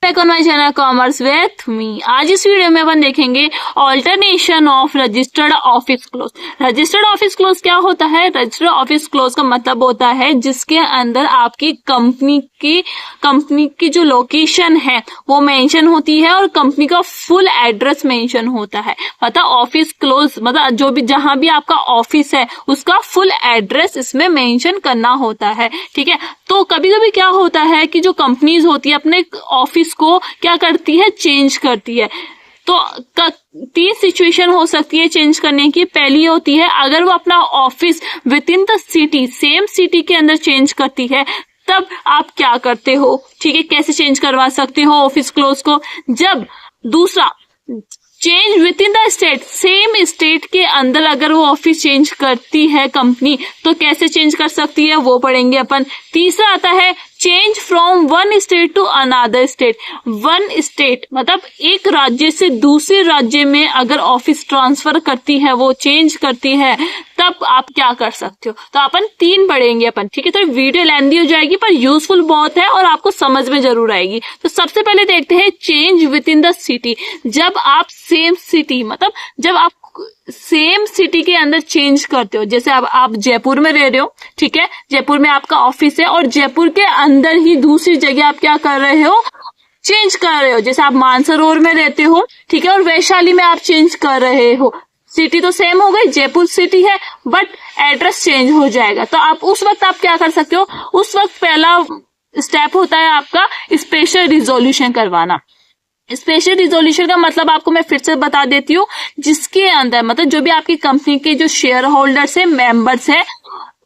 Channel commerce with me. आज इस video में अपन देखेंगे alternation of registered office close. Registered office close क्या होता है? रजिस्टर्ड ऑफिस क्लोज का मतलब होता है जिसके अंदर आपकी कंपनी की जो लोकेशन है वो मेंशन होती है और कंपनी का फुल एड्रेस मेंशन होता है। मतलब ऑफिस क्लोज मतलब जो भी जहां भी आपका ऑफिस है उसका फुल एड्रेस इसमें मेंशन करना होता है। ठीक है, तो कभी कभी क्या होता है कि जो कंपनीज होती है अपने ऑफिस को क्या करती है, चेंज करती है। तो 3 सिचुएशन हो सकती है चेंज करने की। पहली होती है अगर वो अपना office with in the city, same city के अंदर चेंज करती है, तब आप क्या करते हो। ठीक है, कैसे चेंज करवा सकते हो ऑफिस क्लोज को। जब दूसरा change with in the state, same state के अंदर अगर वो ऑफिस चेंज करती है कंपनी तो कैसे चेंज कर सकती है वो पढ़ेंगे अपन। तीसरा आता है change from one state to another state. One state मतलब एक राज्य से दूसरे राज्य में अगर ऑफिस ट्रांसफर करती है, वो चेंज करती है, तब आप क्या कर सकते हो। तो अपन 3 पढ़ेंगे अपन। ठीक है, तो वीडियो लेंथी हो जाएगी पर यूजफुल बहुत है और आपको समझ में जरूर आएगी। तो सबसे पहले देखते हैं change with in the city. जब आप सेम सिटी मतलब जब आप सेम सिटी के अंदर चेंज करते हो, जैसे अब आप जयपुर में रह रहे हो, ठीक है, जयपुर में आपका ऑफिस है और जयपुर के अंदर ही दूसरी जगह आप क्या कर रहे हो, चेंज कर रहे हो। जैसे आप मानसरोवर में रहते हो, ठीक है, और वैशाली में आप चेंज कर रहे हो। सिटी तो सेम हो गई, जयपुर सिटी है, बट एड्रेस चेंज हो जाएगा। तो आप उस वक्त आप क्या कर सकते हो, उस वक्त पहला स्टेप होता है आपका स्पेशल रिजोल्यूशन करवाना। स्पेशल रिजोल्यूशन का मतलब आपको मैं फिर से बता देती हूँ, जिसके अंदर मतलब जो भी आपकी कंपनी के जो शेयर होल्डर्स है, मेंबर्स है,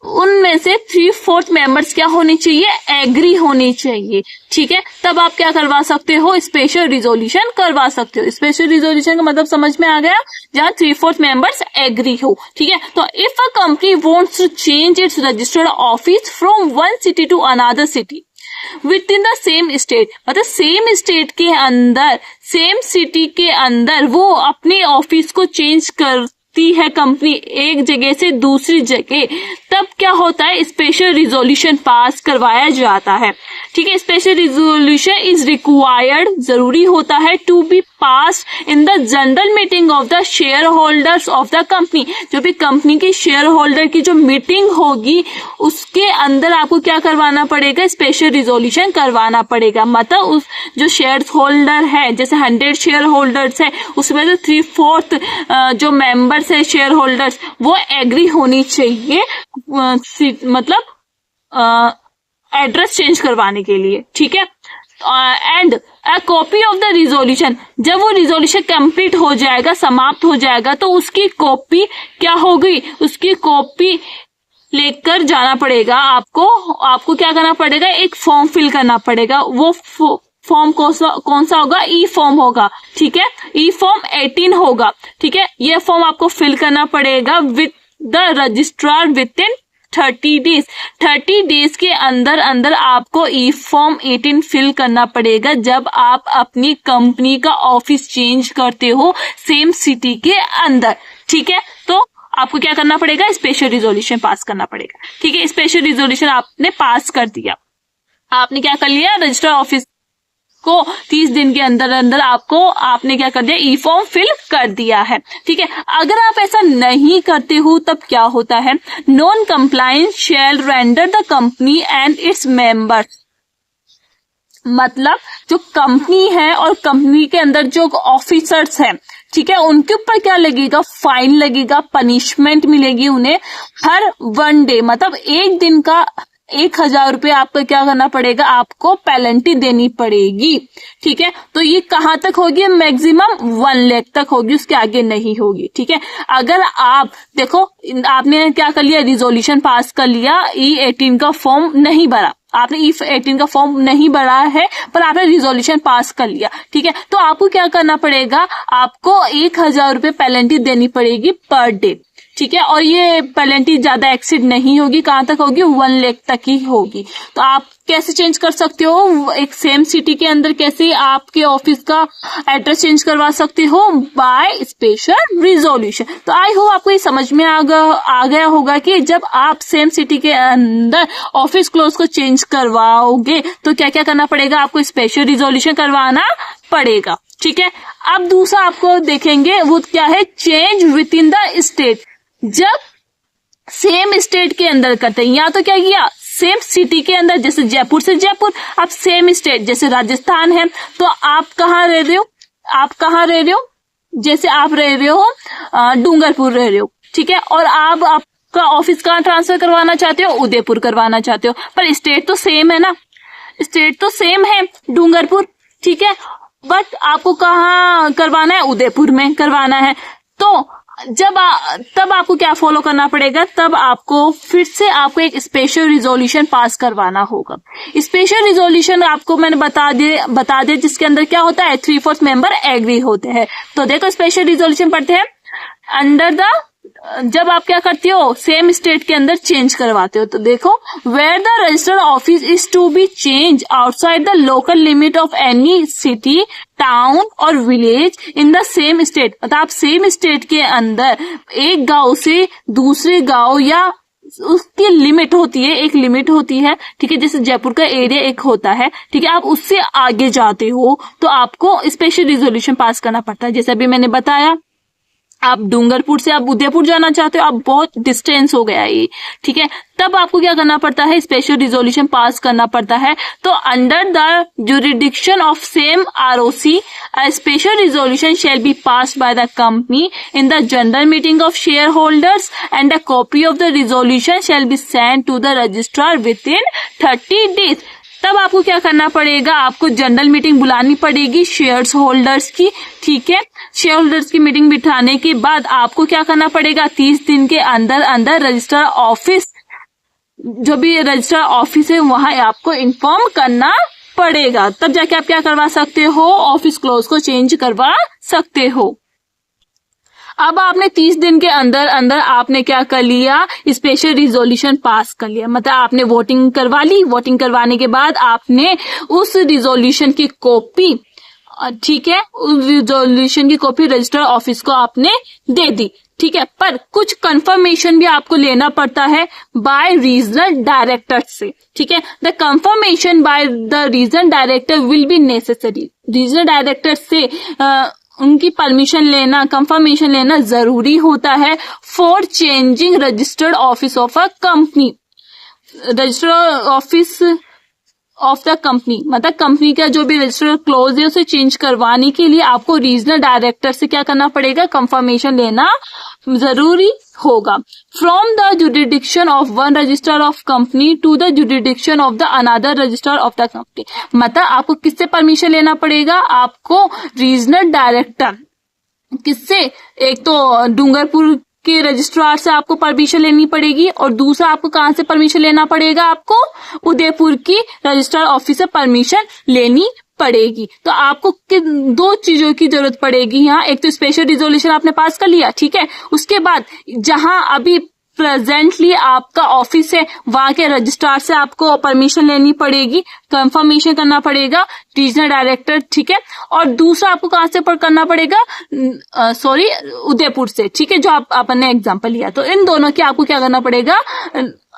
उनमें से 3/4 मेंबर्स क्या होनी चाहिए, एग्री होनी चाहिए। ठीक है, तब आप क्या करवा सकते हो, स्पेशल रिजोल्यूशन करवा सकते हो। स्पेशल रिजोल्यूशन का मतलब समझ में आ गया, जहाँ 3/4 मेंबर्स एग्री हो। ठीक है, तो if a company wants to change its registered office from one city to another city within the same state, मतलब सेम स्टेट के अंदर, सेम सिटी के अंदर वो अपने ऑफिस को चेंज करती है कंपनी एक जगह से दूसरी जगह, तब क्या होता है, स्पेशल रिजोल्यूशन पास करवाया जाता है। ठीक है, स्पेशल रिजोल्यूशन इज रिक्वायर्ड, जरूरी होता है, to be pass in the general meeting of the shareholders of the company. जो भी कंपनी के शेयर होल्डर की जो मीटिंग होगी उसके अंदर आपको क्या करवाना पड़ेगा, स्पेशल रिजोल्यूशन करवाना पड़ेगा। मतलब उस जो शेयर होल्डर है, जैसे 100 शेयर होल्डर्स है, उसमें से 3/4 जो मेंबर्स है शेयर होल्डर्स, वो एग्री होनी चाहिए, मतलब एड्रेस चेंज करवाने के लिए। ठीक है, and a copy of the resolution, जब वो रिजोल्यूशन कंप्लीट हो जाएगा, समाप्त हो जाएगा, तो उसकी कॉपी क्या होगी, उसकी कॉपी लेकर जाना पड़ेगा आपको क्या करना पड़ेगा, एक फॉर्म फिल करना पड़ेगा। वो फॉर्म कौन सा होगा, ई फॉर्म होगा। ठीक है, ई फॉर्म 18 होगा। ठीक है, ये फॉर्म आपको फिल करना पड़ेगा with the registrar within 30 days. 30 days के अंदर आपको ई फॉर्म 18 फिल करना पड़ेगा जब आप अपनी कंपनी का ऑफिस चेंज करते हो सेम सिटी के अंदर। ठीक है, तो आपको क्या करना पड़ेगा, स्पेशल रिजोल्यूशन पास करना पड़ेगा। ठीक है, स्पेशल रिजोल्यूशन आपने पास कर दिया, आपने क्या कर लिया, रजिस्टर ऑफिस को 30 दिन के अंदर आपने क्या कर दिया, ई फॉर्म फिल कर दिया है। ठीक है, अगर आप ऐसा नहीं करते हो तब क्या होता है, non compliance shall render the company and its members. मतलब जो कंपनी है और कंपनी के अंदर जो ऑफिसर्स हैं, ठीक है, उनके ऊपर क्या लगेगा, फाइन लगेगा, पनिशमेंट मिलेगी उन्हें हर 1 डे, मतलब एक दिन का 1000 रुपये आपको क्या करना पड़ेगा, आपको पेनल्टी देनी पड़ेगी। ठीक है, तो ये कहाँ तक होगी, मैक्सिमम 1 लाख तक होगी, उसके आगे नहीं होगी। ठीक है, अगर आप देखो आपने क्या कर लिया, रिजोल्यूशन पास कर लिया, E18 का फॉर्म नहीं भरा, आपने E18 का फॉर्म नहीं भरा है पर आपने रिजोल्यूशन पास कर लिया। ठीक है, तो आपको क्या करना पड़ेगा, आपको 1000 रुपये पेनल्टी देनी पड़ेगी पर डे। ठीक है, और ये पेनल्टी ज्यादा एक्सीड नहीं होगी, कहाँ तक होगी, 1 लाख तक ही होगी। तो आप कैसे चेंज कर सकते हो, एक सेम सिटी के अंदर कैसे आपके ऑफिस का एड्रेस चेंज करवा सकते हो, बाय स्पेशल रिजोल्यूशन। तो आई होप आपको ये समझ में आ गया होगा कि जब आप सेम सिटी के अंदर ऑफिस क्लोज को चेंज करवाओगे तो क्या क्या करना पड़ेगा, आपको स्पेशल रिजोल्यूशन करवाना पड़ेगा। ठीक है, अब दूसरा आपको देखेंगे वो क्या है, change with in the state. जब सेम स्टेट के अंदर करते हैं, या तो क्या किया, सेम सिटी के अंदर, जैसे जयपुर से जयपुर, अब सेम स्टेट जैसे राजस्थान है, तो आप कहाँ रह रहे हो, आप कहाँ रह रहे हो, जैसे आप रह रहे हो डूंगरपुर रह रहे हो, ठीक है, और आप आपका ऑफिस कहाँ ट्रांसफर करवाना चाहते हो, उदयपुर करवाना चाहते हो, पर स्टेट तो सेम है ना, स्टेट तो सेम है डूंगरपुर, ठीक है, बट आपको कहाँ करवाना है, उदयपुर में करवाना है। तो तब आपको क्या फॉलो करना पड़ेगा, तब आपको फिर से आपको एक स्पेशल रिजोल्यूशन पास करवाना होगा। स्पेशल रिजोल्यूशन आपको मैंने बता दिया जिसके अंदर क्या होता है, 3/4 मेंबर एग्री होते हैं। तो देखो स्पेशल रिजोल्यूशन पढ़ते हैं, अंडर द, जब आप क्या करते हो, सेम स्टेट के अंदर चेंज करवाते हो, तो देखो where the registered office is to be change outside the local limit of any city, town और village in the same state. मतलब आप सेम स्टेट के अंदर एक गांव से दूसरे गांव, या उसकी लिमिट होती है, एक लिमिट होती है, ठीक है, जैसे जयपुर का एरिया एक होता है, ठीक है, आप उससे आगे जाते हो तो आपको स्पेशल रिजोल्यूशन पास करना पड़ता है। जैसे अभी मैंने बताया, आप डूंगरपुर से आप उदयपुर जाना चाहते हो, आप बहुत डिस्टेंस हो गया ये, ठीक है, तब आपको क्या करना पड़ता है, स्पेशल रिजोल्यूशन पास करना पड़ता है। तो under the jurisdiction of same ROC a special resolution shall be passed by the company in the general meeting of shareholders and a copy of the resolution shall be send to the registrar within 30 days. तब आपको क्या करना पड़ेगा, आपको general meeting बुलानी पड़ेगी shares holders की, ठीक है, शेयर होल्डर्स की मीटिंग बिठाने के बाद आपको क्या करना पड़ेगा, 30 दिन के अंदर अंदर रजिस्ट्रार ऑफिस, जो भी रजिस्ट्रार ऑफिस है वहां आपको इन्फॉर्म करना पड़ेगा। तब जाके आप क्या करवा सकते हो, ऑफिस क्लोज को चेंज करवा सकते हो। अब आपने 30 दिन के अंदर अंदर आपने क्या कर लिया, स्पेशल रिजोल्यूशन पास कर लिया, मतलब आपने वोटिंग करवा ली, वोटिंग करवाने के बाद आपने उस रिजोल्यूशन की कॉपी, ठीक है, उस रिजोल्यूशन की कॉपी रजिस्टर ऑफिस को आपने दे दी, ठीक है, पर कुछ कंफर्मेशन भी आपको लेना पड़ता है बाय रीजनल डायरेक्टर से, ठीक है, the confirmation by the regional director will be necessary. Regional director से उनकी परमिशन लेना, कंफर्मेशन लेना जरूरी होता है for changing registered office of a company. Registered office of the company मतलब कंपनी का जो भी रजिस्टर क्लोज है उसे चेंज करवाने के लिए आपको रीजनल डायरेक्टर से क्या करना पड़ेगा, कंफर्मेशन लेना जरूरी होगा। From the jurisdiction of one registrar of company to the jurisdiction of the another registrar of the company, मतलब आपको किससे परमिशन लेना पड़ेगा, आपको रीजनल डायरेक्टर, किससे, एक तो डूंगरपुर के रजिस्ट्रार से आपको परमिशन लेनी पड़ेगी, और दूसरा आपको कहां से परमिशन लेना पड़ेगा, आपको उदयपुर की रजिस्ट्रार ऑफिस से परमिशन लेनी पड़ेगी। तो आपको दो चीजों की जरूरत पड़ेगी यहाँ, एक तो स्पेशल रिजोल्यूशन आपने पास कर लिया, ठीक है, उसके बाद जहां अभी प्रेजेंटली आपका ऑफिस है वहां के रजिस्ट्रार से आपको परमिशन लेनी पड़ेगी, कंफर्मेशन करना पड़ेगा रीजनल डायरेक्टर, ठीक है, और दूसरा आपको कहां से करना पड़ेगा, उदयपुर से, ठीक है, जो आपने एग्जांपल लिया। तो इन दोनों की आपको क्या करना पड़ेगा,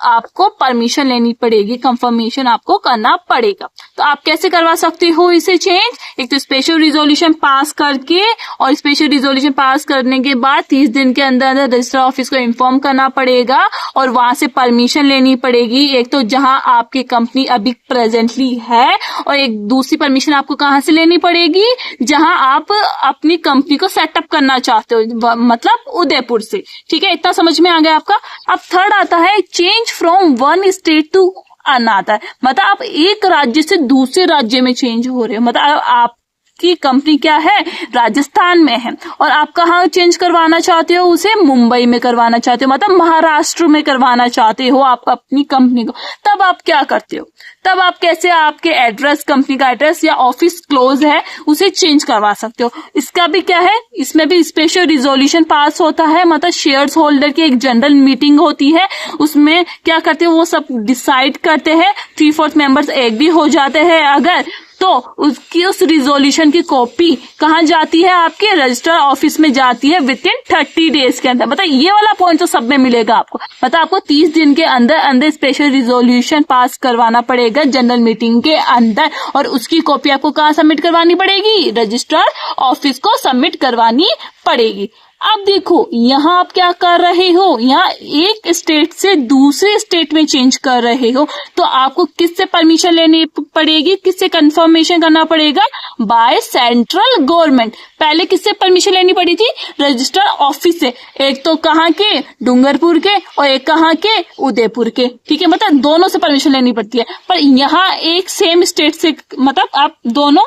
आपको परमिशन लेनी पड़ेगी, कंफर्मेशन आपको करना पड़ेगा। तो आप कैसे करवा सकते हो इसे चेंज, एक तो स्पेशल रिजोल्यूशन पास करके, और स्पेशल रिजोल्यूशन पास करने के बाद 30 दिन के अंदर अंदर रजिस्ट्रार ऑफिस को इन्फॉर्म करना पड़ेगा और वहां से परमिशन लेनी पड़ेगी, एक तो जहां आपकी कंपनी अभी प्रेजेंटली है, और एक दूसरी परमिशन आपको कहां से लेनी पड़ेगी, जहां आप अपनी कंपनी को सेटअप करना चाहते हो, मतलब उदयपुर से, ठीक है, इतना समझ में आ गया आपका। अब थर्ड आता है change from one state to another, मतलब आप एक राज्य से दूसरे राज्य में चेंज हो रहे हो, मतलब आप आपकी कंपनी क्या है, राजस्थान में है, और आप कहाँ चेंज करवाना चाहते हो, उसे मुंबई में करवाना चाहते हो, मतलब महाराष्ट्र में करवाना चाहते हो आप अपनी कंपनी को, तब आप क्या करते हो, तब आप कैसे आपके एड्रेस, कंपनी का एड्रेस या ऑफिस क्लोज है उसे चेंज करवा सकते हो। इसका भी क्या है, इसमें भी स्पेशल रिजोल्यूशन पास होता है, मतलब शेयर्स होल्डर की एक जनरल मीटिंग होती है, उसमें क्या करते हैं वो सब डिसाइड करते हैं, 3/4 मेंबर्स एक भी हो जाते हैं अगर, तो उसकी उस रिजोल्यूशन की कॉपी कहाँ जाती है, आपके रजिस्टर ऑफिस में जाती है विदिन 30 डेज के अंदर। मतलब ये वाला पॉइंट तो सब में मिलेगा आपको, मतलब आपको 30 दिन के अंदर अंदर स्पेशल रिजोल्यूशन पास करवाना पड़ेगा जनरल मीटिंग के अंदर, और उसकी कॉपी आपको कहाँ सबमिट करवानी पड़ेगी, रजिस्ट्रार ऑफिस को सबमिट करवानी पड़ेगी। अब देखो यहाँ आप क्या कर रहे हो, यहाँ एक स्टेट से दूसरे स्टेट में चेंज कर रहे हो, तो आपको किससे परमिशन लेनी पड़ेगी, किससे कंफर्मेशन करना पड़ेगा, बाय सेंट्रल गवर्नमेंट। पहले किससे परमिशन लेनी पड़ी थी, रजिस्टर ऑफिस से, एक तो कहाँ के, डूंगरपुर के, और एक कहाँ के, उदयपुर के, ठीक है, मतलब दोनों से परमिशन लेनी पड़ती है। पर यहाँ एक सेम स्टेट से, मतलब आप दोनों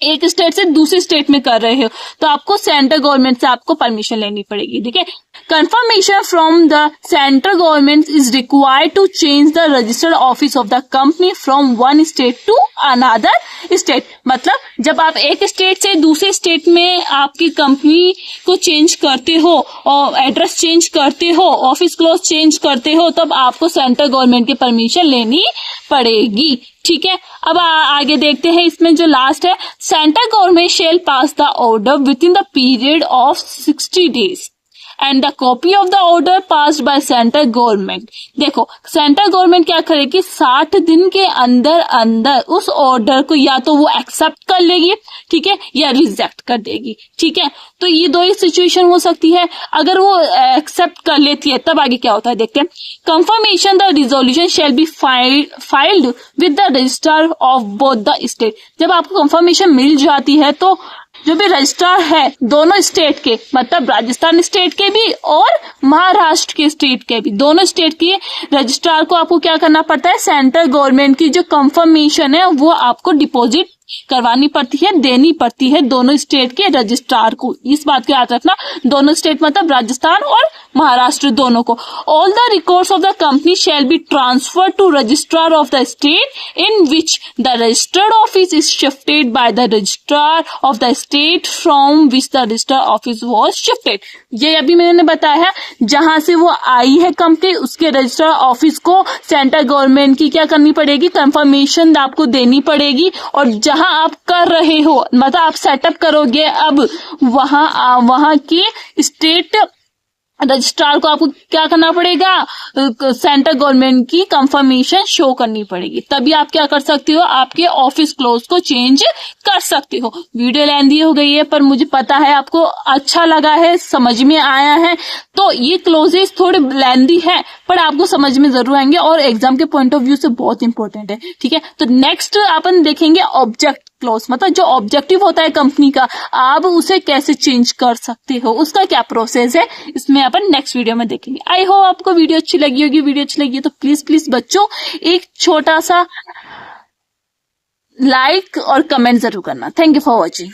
एक स्टेट से दूसरे स्टेट में कर रहे हो, तो आपको सेंट्रल गवर्नमेंट से आपको परमिशन लेनी पड़ेगी, ठीक है। Confirmation from the central government is required to change the registered office of the company from one state to another state. मतलब जब आप एक स्टेट से दूसरे स्टेट में आपकी कंपनी को चेंज करते हो और एड्रेस चेंज करते हो, ऑफिस क्लोज चेंज करते हो, तब आपको सेंट्रल गवर्नमेंट की परमिशन लेनी पड़ेगी, ठीक है। अब आगे देखते हैं, इसमें जो लास्ट है, central government shall pass the order with in the period of 60 days and the copy of the order passed by central government. देखो सेंट्रल गवर्नमेंट क्या करेगी, 60 दिन के अंदर अंदर उस ऑर्डर को या तो वो एक्सेप्ट कर लेगी, ठीक है, या रिजेक्ट कर देगी, ठीक है। तो ये दो ही सिचुएशन हो सकती है। अगर वो एक्सेप्ट कर लेती है तब आगे क्या होता है देखते हैं। Confirmation the resolution shall be filed with the registrar of both the state. जब आपको कंफर्मेशन मिल जाती है तो जो भी रजिस्ट्रार है दोनों स्टेट के, मतलब राजस्थान स्टेट के भी और महाराष्ट्र के स्टेट के भी, दोनों स्टेट के रजिस्ट्रार को आपको क्या करना पड़ता है, सेंट्रल गवर्नमेंट की जो कंफर्मेशन है वो आपको डिपॉजिट करवानी पड़ती है, देनी पड़ती है दोनों स्टेट के रजिस्ट्रार को। इस बात को याद रखना, दोनों स्टेट मतलब राजस्थान और महाराष्ट्र दोनों को। All the records of the company shall be transfer to registrar of the state in which the registered office is shifted by the registrar of the state from which the registered office was shifted. ये अभी मैंने बताया, जहां से वो आई है company उसके registered office को सेंट्रल गवर्नमेंट की क्या करनी पड़ेगी, कंफर्मेशन आपको देनी पड़ेगी, और जहां आप कर रहे हो मतलब आप सेटअप करोगे अब वहां की स्टेट रजिस्ट्रार को आपको क्या करना पड़ेगा, सेंट्रल गवर्नमेंट की कंफर्मेशन शो करनी पड़ेगी, तभी आप क्या कर सकते हो, आपके ऑफिस क्लोज को चेंज कर सकते हो। वीडियो लेंदी हो गई है पर मुझे पता है आपको अच्छा लगा है, समझ में आया है, तो ये क्लोजेस थोड़े लेंदी है पर आपको समझ में जरूर आएंगे और एग्जाम के पॉइंट ऑफ व्यू से बहुत इंपॉर्टेंट है, ठीक है। तो नेक्स्ट अपन देखेंगे ऑब्जेक्ट क्लोज, मतलब जो ऑब्जेक्टिव होता है कंपनी का, आप उसे कैसे चेंज कर सकते हो, उसका क्या प्रोसेस है, इसमें अपन नेक्स्ट वीडियो में देखेंगे। आई होप आपको वीडियो अच्छी लगी होगी। वीडियो अच्छी लगी है तो प्लीज बच्चों एक छोटा सा लाइक और कमेंट जरूर करना। Thank you for watching.